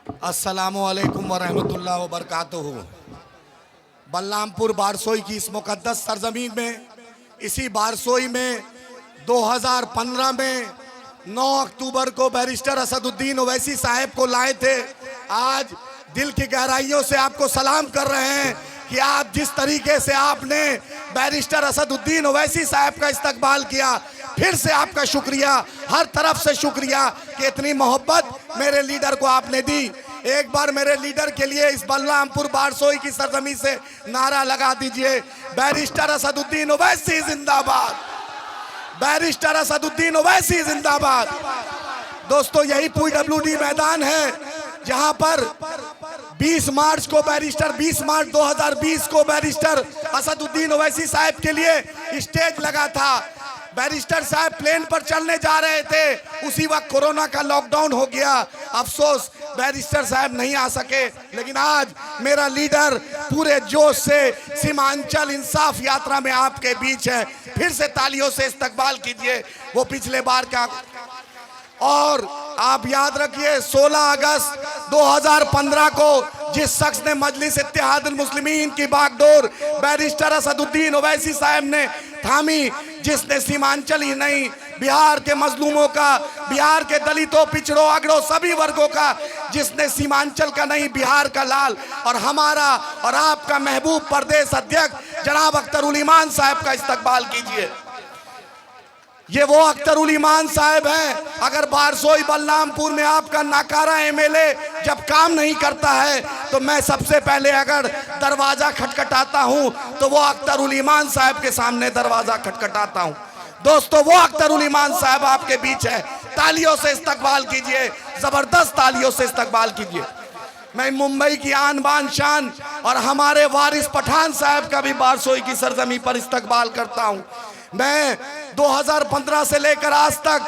अस्सलामुअलैकुम वरहमतुल्लाहि वबरकातुहू। बलरामपुर बारसोई की इस मुकद्दस सरजमीन में, इसी बारसोई में 2015 में 9 अक्टूबर को बैरिस्टर असदुद्दीन ओवैसी साहब को लाए थे। आज दिल की गहराइयों से आपको सलाम कर रहे हैं कि आप जिस तरीके से आपने बैरिस्टर असदुद्दीन ओवैसी साहब का इस्तकबाल किया, फिर से आपका शुक्रिया, हर तरफ से शुक्रिया कि इतनी मोहब्बत मेरे लीडर को आपने दी। एक बार मेरे लीडर के लिए इस बलरामपुर बारसोई की सरजमीन से नारा लगा दीजिए, बैरिस्टर असदुद्दीन ओवैसी जिंदाबाद, बैरिस्टर असदुद्दीन ओवैसी जिंदाबाद। दोस्तों, यही PWD मैदान है जहां पर 20 मार्च 2020 को बैरिस्टर असदुद्दीन ओवैसी साहब के लिए स्टेज लगा था। बैरिस्टर साहब प्लेन पर चलने जा रहे थे, उसी वक्त कोरोना का लॉकडाउन हो गया। अफसोस बैरिस्टर साहब नहीं आ सके, लेकिन आज मेरा लीडर पूरे जोश से सीमांचल इंसाफ यात्रा में आपके बीच है। फिर से तालियों से इस्तकबाल कीजिए वो पिछले बार का। और आप याद रखिए, 16 अगस्त 2015 को जिस शख्स ने मजलिस इत्तेहादुल मुस्लिमीन की बागडोर बैरिस्टर असदुद्दीन ओवैसी साहब ने थामी, जिसने सीमांचल ही नहीं बिहार के मजलूमों का, बिहार के दलितों, पिछड़ों, अगड़ों सभी वर्गों का, जिसने सीमांचल का नहीं बिहार का लाल और हमारा और आपका महबूब प्रदेश अध्यक्ष जनाब अख्तरुल ईमान साहब का इस्तकबाल कीजिए। ये वो अख्तरुल ईमान साहब हैं। अगर बारसोई बलरामपुर में आपका नाकारा MLA जब काम नहीं करता है तो मैं सबसे पहले अगर दरवाजा खटखटाता हूं तो वो अख्तरुल ईमान साहब के सामने दरवाजा खटखटाता हूं। दोस्तों, वो अख्तरुल ईमान साहब आपके बीच है। तालियों से इस्तकबाल कीजिए, जबरदस्त तालियों से इस्तकबाल कीजिए। मैं मुंबई की आन बान शान और हमारे वारिस पठान साहब का भी बारसोई की सरजमी पर इस्तकबाल करता हूं। मैं 2015 से लेकर आज तक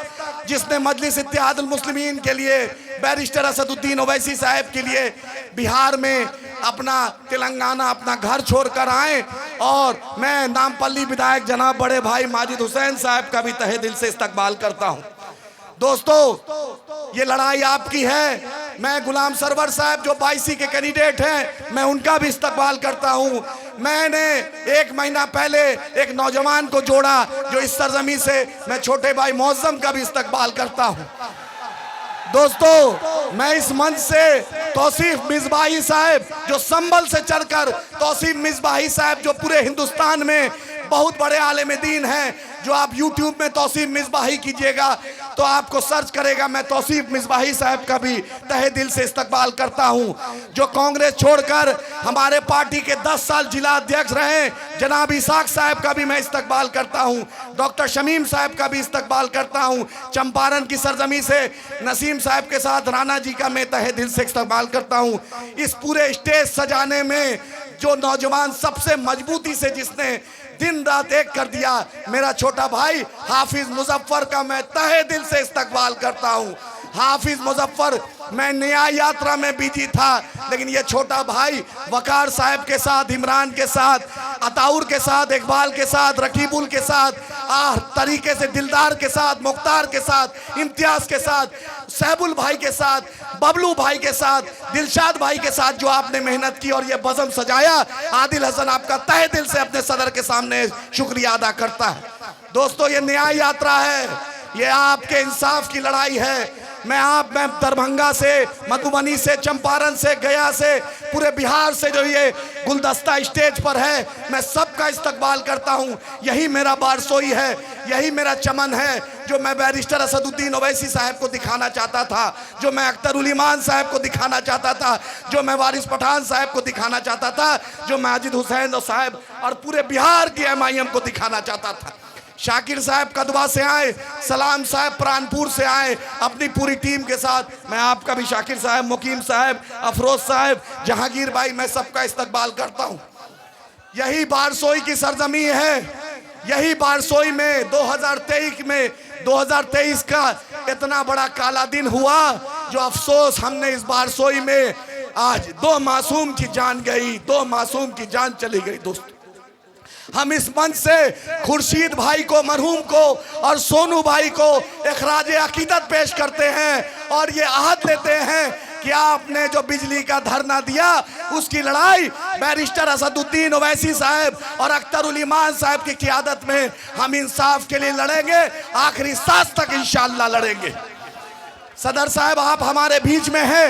जिसने मजलिस इत्तेहादुल मुस्लिमीन के लिए, बैरिस्टर असदुद्दीन ओवैसी साहब के लिए बिहार में अपना, तेलंगाना अपना घर छोड़कर आए, और मैं नामपल्ली विधायक जनाब बड़े भाई माजिद हुसैन साहब का भी तहे दिल से इस्तकबाल करता हूं। दोस्तों, ये लड़ाई आपकी है। मैं गुलाम सरवर साहब जो 22 के कैंडिडेट हैं, मैं उनका भी इस्तकबाल करता हूं। मैंने 1 महीना पहले एक नौजवान को जोड़ा जो इस सरजमी से, मैं छोटे भाई मौज़म का भी इस्तकबाल करता हूं। दोस्तों, मैं इस मंच से तौसीफ मिसबाही साहब जो संभल से चढ़कर, तौसीफ मिसबाही साहब जो पूरे हिंदुस्तान में बहुत बड़े आलिम दीन हैं, जो आप YouTube में तौसीफ मिसबाही कीजिएगा तो आपको सर्च करेगा, मैं तौसीफ मिसबाही साहब का भी तहे दिल से इस्तकबाल करता हूं। जो कांग्रेस छोड़कर हमारे पार्टी के 10 साल जिला अध्यक्ष रहे जनाब इसाक साहब का भी मैं इस्तकबाल करता हूं। डॉक्टर शमीम साहब का भी इस्तकबाल करता हूं। चंपारण की सरजमी से नसीम साहब के साथ राणा जी का मैं तहे दिल से इस्तकबाल करता हूं। इस पूरे स्टेज सजाने में जो नौजवान सबसे मजबूती से जिसने दिन रात एक कर दिया, मेरा छोटा भाई हाफिज मुजफ्फर का मैं तहे दिल से इस्तकबाल करता हूं। हाफिज मुजफ्फर, मैं न्याय यात्रा में बिजी था, लेकिन ये छोटा भाई वकार साहब के साथ, इमरान के साथ, अताउर के साथ, इकबाल के साथ, रकीबुल के साथ, तरीके से दिलदार के साथ, मुख्तार के साथ, इम्तियाज के साथ, सहबुल भाई के साथ, बबलू भाई के साथ, दिलशाद भाई के साथ जो आपने मेहनत की और ये बज़म सजाया, आदिल हसन आपका तहे दिल से अपने सदर के सामने शुक्रिया अदा करता है। दोस्तों, ये न्याय यात्रा है, ये आपके इंसाफ की लड़ाई है। मैं दरभंगा से, मधुबनी से, चंपारण से, गया से, पूरे बिहार से जो ये गुलदस्ता स्टेज पर है, मैं सबका इस्तकबाल करता हूं। यही मेरा बारसोई है, यही मेरा चमन है, जो मैं बैरिस्टर असदुद्दीन ओवैसी साहब को दिखाना चाहता था, जो मैं अख्तरुल ईमान साहब को दिखाना चाहता था, जो मैं वारिस पठान साहब को दिखाना चाहता था, जो माजिद हुसैन साहब और पूरे बिहार की MIM को दिखाना चाहता था। शाकिर साहब कदवा से आए, सलाम साहब प्राणपुर से आए अपनी पूरी टीम के साथ। मैं आपका भी, शाकिर साहब, मुकीम साहब, अफरोज साहब, जहांगीर भाई, मैं सबका इस्तकबाल करता हूं। यही बारसोई की सरजमी है। यही बारसोई में 2023 का इतना बड़ा काला दिन हुआ, जो अफसोस हमने इस बारसोई में आज 2 मासूम की जान गई, 2 मासूम की जान चली गई। दोस्तों, हम इस मंच से खुर्शीद भाई को, मरहूम को और सोनू भाई को इखराज अकीदत पेश करते हैं और ये आहद लेते हैं क्या आपने जो बिजली का धरना दिया उसकी लड़ाई बैरिस्टर असदुद्दीन ओवैसी साहब और अख्तरुल ईमान साहब की क़ियादत में हम इंसाफ के लिए लड़ेंगे, आखिरी सांस तक इंशाअल्लाह लड़ेंगे। सदर साहब आप हमारे बीच में हैं,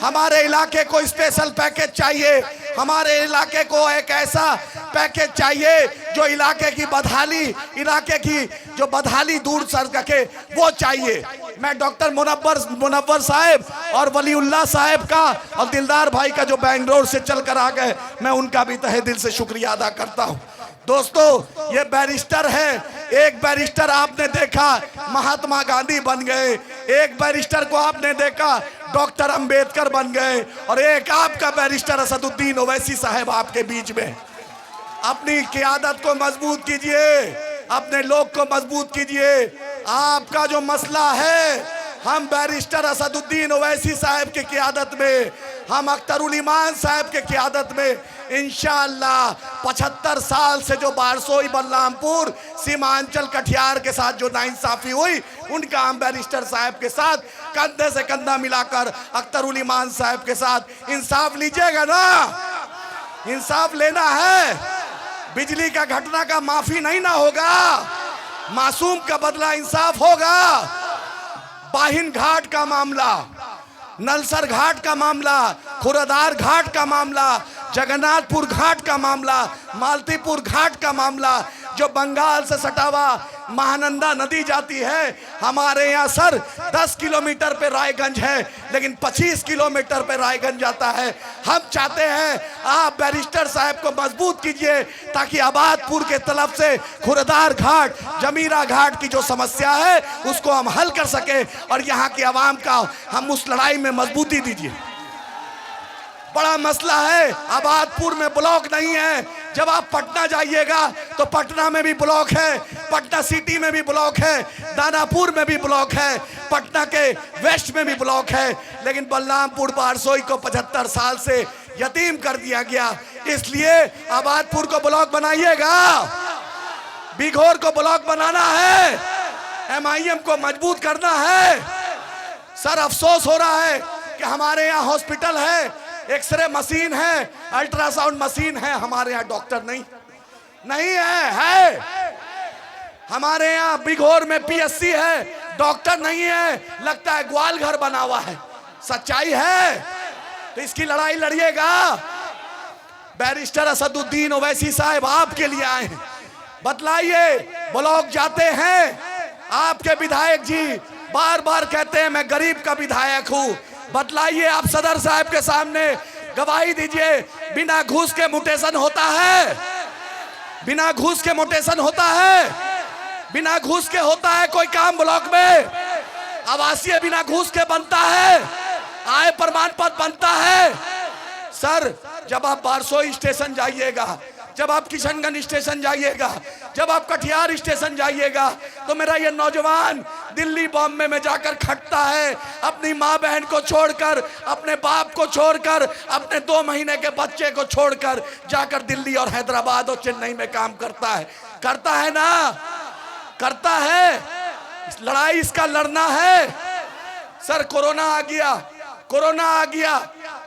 हमारे इलाके को स्पेशल पैकेज चाहिए, हमारे इलाके को एक ऐसा पैकेज चाहिए जो इलाके की बदहाली, इलाके की जो बदहाली दूर कर सके, वो चाहिए। मैं डॉक्टर मुनव्वर साहब और वलीउल्लाह साहब का और दिलदार भाई का जो बेंगलोर से चलकर आ गए, मैं उनका भी तहे दिल से शुक्रिया अदा करता हूँ। दोस्तों ये बैरिस्टर है, एक बैरिस्टर आपने देखा महात्मा गांधी बन गए, एक बैरिस्टर को आपने देखा डॉक्टर अंबेडकर बन गए, और एक आपका बैरिस्टर असदुद्दीन ओवैसी साहब आपके बीच में। अपनी क़ियादत को मजबूत कीजिए, अपने लोग को मजबूत कीजिए। आपका जो मसला है, हम बैरिस्टर असदुद्दीन ओवैसी साहब की क़ियादत में, हम अख्तरुल ईमान साहब के क़ियादत में इंशाअल्लाह 75 साल से जो बारसोई बलरामपुर सीमांचल कटिहार के साथ जो नाइंसाफी हुई, उनका हम बैरिस्टर साहब के साथ कंधे से कंधा मिलाकर अख्तरुल ईमान साहब के साथ इंसाफ लीजिएगा ना। इंसाफ लेना है, बिजली का घटना का माफी नहीं ना होगा, मासूम का बदला इंसाफ होगा। बाहिन घाट का मामला, नलसर घाट का मामला, खुरादार घाट का मामला, जगन्नाथपुर घाट का मामला, मालतीपुर घाट का मामला, जो बंगाल से सटा हुआ महानंदा नदी जाती है, हमारे यहाँ सर 10 किलोमीटर पे रायगंज है, लेकिन 25 किलोमीटर पे रायगंज जाता है। हम चाहते हैं आप बैरिस्टर साहब को मजबूत कीजिए ताकि आबादपुर के तरफ से खुरदार घाट, जमीरा घाट की जो समस्या है उसको हम हल कर सके और यहाँ की आवाम का हम उस लड़ाई में मजबूती दीजिए। बड़ा मसला है, आबादपुर में ब्लॉक नहीं है। जब आप पटना जाइएगा तो पटना में भी ब्लॉक है, पटना सिटी में भी ब्लॉक है, दानापुर में भी ब्लॉक है, पटना के वेस्ट में भी ब्लॉक है, लेकिन बलरामपुर बारसोई को 75 साल से यतीम कर दिया गया। इसलिए आबादपुर को ब्लॉक बनाइएगा, बिघोर को ब्लॉक बनाना है, MIM को मजबूत करना है। सर अफसोस हो रहा है कि हमारे यहाँ हॉस्पिटल है, एक्सरे मशीन है, अल्ट्रासाउंड मशीन है, हमारे यहाँ डॉक्टर नहीं है। हमारे यहाँ बिघोर में PSC है, डॉक्टर नहीं है, लगता है ग्वाल घर बना हुआ है। सच्चाई है तो इसकी लड़ाई लड़िएगा। बैरिस्टर असदुद्दीन ओवैसी साहब आपके लिए आए हैं, बतलाइए। ब्लॉक जाते हैं, आपके विधायक जी बार बार कहते हैं मैं गरीब का विधायक हूँ। बतलाइए, आप सदर साहब के सामने गवाही दीजिए, बिना घूस के म्यूटेशन होता है? बिना घूस के म्यूटेशन होता है? बिना घूस के होता है कोई काम ब्लॉक में? आवासीय बिना घूस के बनता है? आय प्रमाण पत्र बनता है? सर जब आप बारसोई स्टेशन जाइएगा, जब आप किशनगंज स्टेशन जाइएगा, जब आप कटिहार स्टेशन जाइएगा, तो मेरा ये नौजवान दिल्ली बॉम्बे में जाकर खटता है, अपनी माँ बहन को छोड़कर, अपने बाप को छोड़कर, अपने 2 महीने के बच्चे को छोड़कर जाकर दिल्ली और हैदराबाद और चेन्नई में काम करता है ना, करता है। लड़ाई इसका लड़ना है। सर कोरोना आ गया,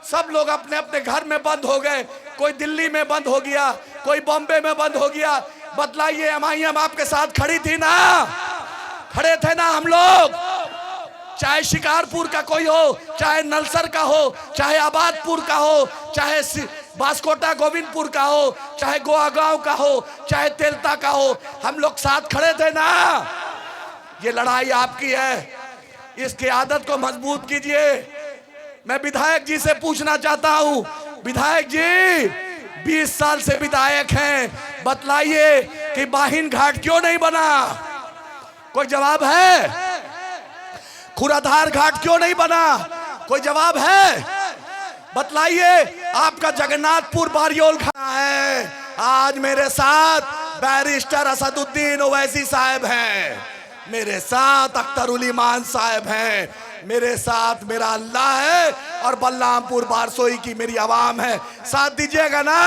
सब लोग अपने अपने घर में बंद हो गए, कोई दिल्ली में बंद हो गया, कोई बॉम्बे में बंद हो गया। बतलाइए, MIM आपके साथ खड़ी थी ना? खड़े थे ना हम लोग? चाहे शिकारपुर का कोई हो, चाहे नलसर का हो, चाहे आबादपुर का हो, चाहे बांसकोटा गोविंदपुर का हो, चाहे गोआगांव का हो, चाहे तेलता का हो, हम लोग साथ खड़े थे ना? ये लड़ाई आपकी है, इसकी आदत को मजबूत कीजिए। मैं विधायक जी से पूछना चाहता हूं, विधायक जी 20 साल से विधायक हैं, बतलाइए कि बाहिन घाट क्यों नहीं बना? कोई जवाब है? खुराधार घाट क्यों नहीं बना? कोई जवाब है? बतलाइए। आपका जगन्नाथपुर बारियोल खाना है। आज मेरे साथ बैरिस्टर असदुद्दीन ओवैसी साहब हैं, मेरे साथ अख्तरुल ईमान साहब हैं, मेरे साथ मेरा अल्लाह है और बलरामपुर बारसोई की मेरी आवाम है। साथ दीजिएगा ना?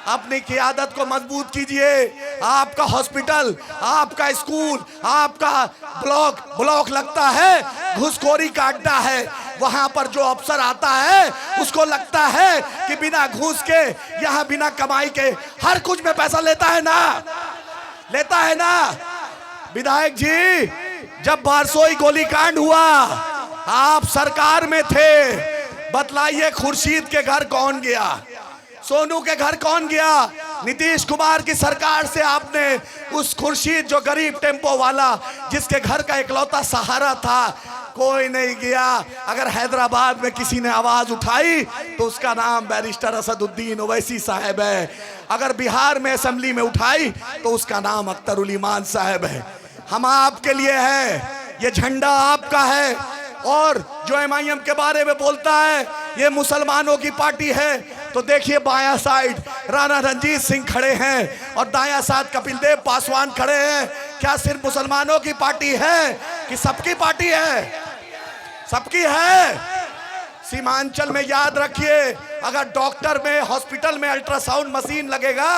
अपनी क़ियादत को मजबूत कीजिए। आपका हॉस्पिटल, आपका स्कूल, आपका ब्लॉक लगता है घुसखोरी का अड्डा है, वहां पर जो अफसर आता है उसको लगता है कि बिना घूस के, यहां बिना कमाई के हर कुछ में पैसा लेता है ना, लेता है ना। विधायक जी, जब बारसोई गोलीकांड हुआ आप सरकार में थे, बतलाइए खुर्शीद के घर कौन गया, सोनू के घर कौन गया? नीतीश कुमार की सरकार से आपने उस खुर्शीद, जो गरीब टेम्पो वाला, जिसके घर का इकलौता सहारा था, कोई नहीं गया। अगर हैदराबाद में किसी ने आवाज उठाई तो उसका नाम बैरिस्टर असदुद्दीन ओवैसी साहब है। अगर बिहार में असेंबली में उठाई तो उसका नाम अख्तर उल ईमान साहब है। हम आपके लिए है, ये झंडा आपका है। और जो MIM के बारे में बोलता है ये मुसलमानों की पार्टी है, तो देखिए बायां साइड राणा रणजीत सिंह खड़े हैं और दायां साइड कपिल देव पासवान खड़े हैं। क्या सिर्फ मुसलमानों की पार्टी है कि सबकी पार्टी है? सबकी है। सीमांचल में याद रखिए, अगर डॉक्टर में, हॉस्पिटल में अल्ट्रासाउंड मशीन लगेगा,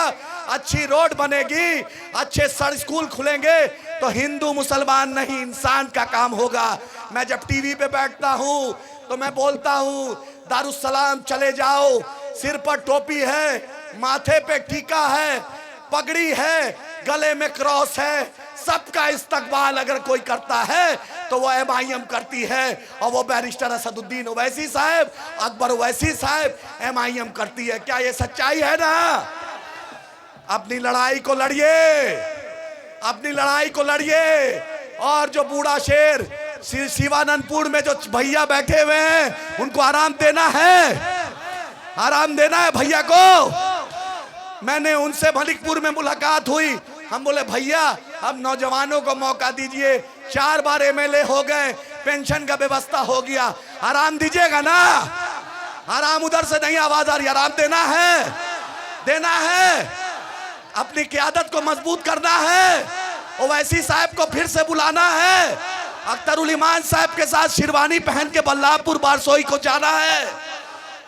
अच्छी रोड बनेगी, अच्छे स्कूल खुलेंगे, तो हिंदू मुसलमान नहीं, इंसान का काम होगा। मैं जब टीवी पे बैठता हूं तो मैं बोलता हूं दारुस्सलाम चले जाओ, सिर पर टोपी है, माथे पे टीका है, पगड़ी है, गले में क्रॉस है, सबका इस्तकबाल अगर कोई करता है तो वो MIM करती है। और वो बैरिस्टर असदुद्दीन ओवैसी साहब, अकबर ओवैसी साहब MIM करती है। क्या ये सच्चाई है ना? अपनी लड़ाई को लड़िए, अपनी लड़ाई को लड़िए। और जो बूढ़ा शेर शिवानंदपुर में जो भैया बैठे हुए हैं, उनको आराम देना है, आराम देना है भैया को। मैंने उनसे मलिकपुर में मुलाकात हुई, हम बोले भैया अब नौजवानों को मौका दीजिए, 4 बार MLA हो गए, पेंशन का व्यवस्था हो गया, आराम दीजिएगा ना? आराम उधर से नहीं आवाज आ रही, आराम देना है, देना है। अपनी क़यादत को मजबूत करना है, ओवैसी साहब को फिर से बुलाना है, अख्तर उल ईमान साहब के साथ शेरवानी पहन के बल्लापुर बारसोई को जाना है।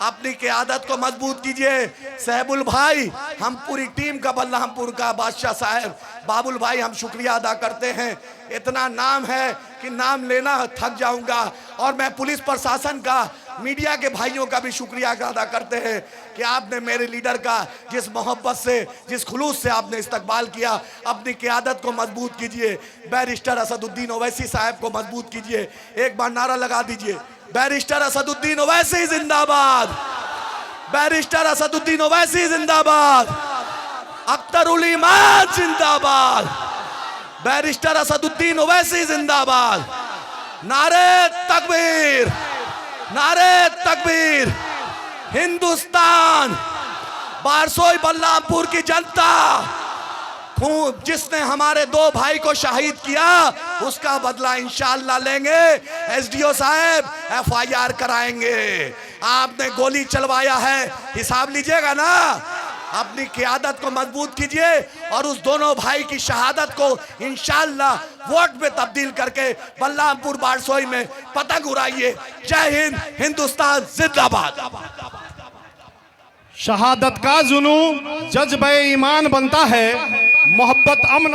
अपनी क़यादत को मजबूत कीजिए। सहबुल भाई, हम पूरी टीम का, बल्लामपुर का बादशाह साहब, बाबुल भाई, हम शुक्रिया अदा करते हैं। इतना नाम है कि नाम लेना थक जाऊंगा। और मैं पुलिस प्रशासन का, मीडिया के भाइयों का भी शुक्रिया अदा करते हैं कि आपने मेरे लीडर का जिस मोहब्बत से, जिस खुलूस से आपने इस्तकबाल किया। अपनी क़यादत को मजबूत कीजिए, बैरिस्टर असदुद्दीन ओवैसी साहब को मजबूत कीजिए। एक बार नारा लगा दीजिए, बैरिस्टर असदुद्दीन ओवैसी जिंदाबाद, बैरिस्टर असदुद्दीन ओवैसी जिंदाबाद, अख्तर उल ईमान जिंदाबाद, बैरिस्टर असदुद्दीन ओवैसी जिंदाबाद। नारे तकबीर, नारे तकबीर। हिंदुस्तान, बारसोई बल्लामपुर की जनता, जिसने हमारे 2 भाई को शहीद किया, उसका बदला इंशाअल्लाह लेंगे। SDO साहब FIR कराएंगे। आपने गोली चलवाया है, हिसाब लीजिएगा ना? अपनी क़यादत को मजबूत कीजिए और उस दोनों भाई की शहादत को इंशाअल्लाह वोट में तब्दील करके बल्लामपुर बारसोई में पतंग उड़ाइए। जय हिंद, हिंदुस्तान जिंदाबाद। शहादत का जुनून जज्बे ईमान बनता है, मोहब्बत अमन